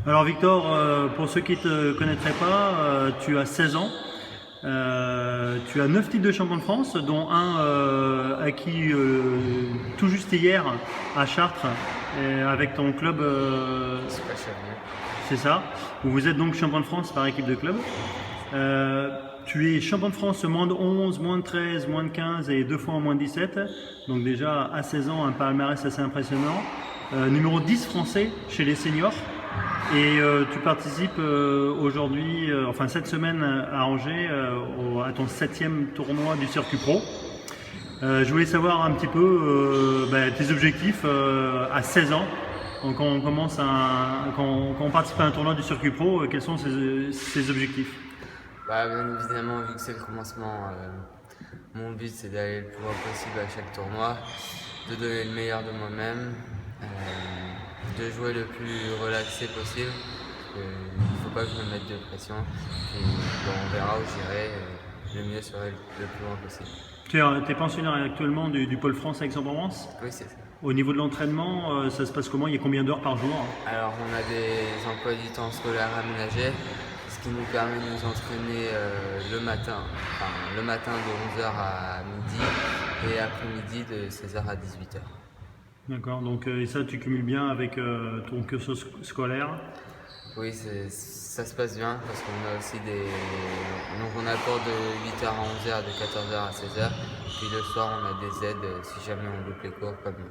Alors Victor, pour ceux qui ne te connaîtraient pas, tu as 16 ans, tu as 9 titres de champion de France, dont un acquis tout juste hier à Chartres, avec ton club, C'est pas Chavignon. c'est ça, où vous êtes donc champion de France par équipe de club. Euh, Tu es champion de France moins de 11, moins de 13, moins de 15 et deux fois en moins de 17. Donc déjà à 16 ans, un palmarès assez impressionnant. Numéro 10 français chez les seniors. Et tu participes aujourd'hui, enfin cette semaine à Angers, à ton 7e tournoi du circuit pro. Je voulais savoir un petit peu tes objectifs à 16 ans. Donc quand on participe à un tournoi du circuit pro, quels sont ces objectifs? Bah, bien évidemment, vu que c'est le commencement, mon but c'est d'aller le plus loin possible à chaque tournoi, de donner le meilleur de moi-même, de jouer le plus relaxé possible. Il ne faut pas que je me mette de pression. Et bon, on verra où j'irai. Le mieux serait le plus loin possible. Tu es pensionnaire actuellement du Pôle France Aix-en-Provence. Oui, c'est ça. Au niveau de l'entraînement, ça se passe comment? Il y a combien d'heures par jour? Alors, on a des emplois du temps scolaires aménagés, ce qui nous permet de nous entraîner le matin de 11h à midi et après-midi de 16h à 18h. D'accord, donc et ça tu cumules bien avec ton cursus scolaire. Oui, ça se passe bien parce qu'on a aussi des. Donc, on a cours de 8h à 11h, de 14h à 16h. Puis le soir, on a des aides si jamais on loupe les cours, comme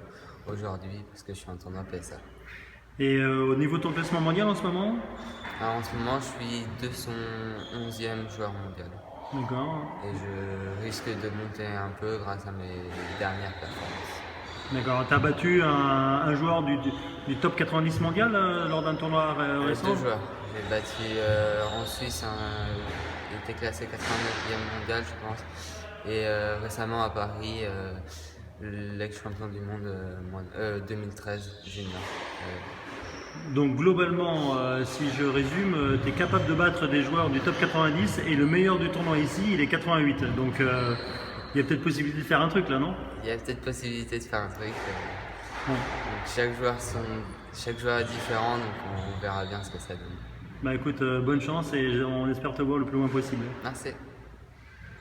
aujourd'hui, parce que je suis en tournoi PSA. Et au niveau de ton classement mondial en ce moment? Alors, en ce moment, je suis 211e joueur mondial. D'accord. Et je risque de monter un peu grâce à mes dernières performances. D'accord. Tu as battu un joueur du top 90 mondial lors d'un tournoi récent? Deux joueurs. J'ai battu en Suisse, il était classé 89e mondial, je pense. Et récemment à Paris, l'ex-champion du monde 2013 junior. Donc globalement, si je résume, tu es capable de battre des joueurs du top 90 et le meilleur du tournoi ici, il est 88. Donc il y a peut-être possibilité de faire un truc là, non? Il y a peut-être possibilité de faire un truc. Bon. Donc chaque joueur est différent, donc on verra bien ce que ça donne. Bah écoute, bonne chance et on espère te voir le plus loin possible. Merci.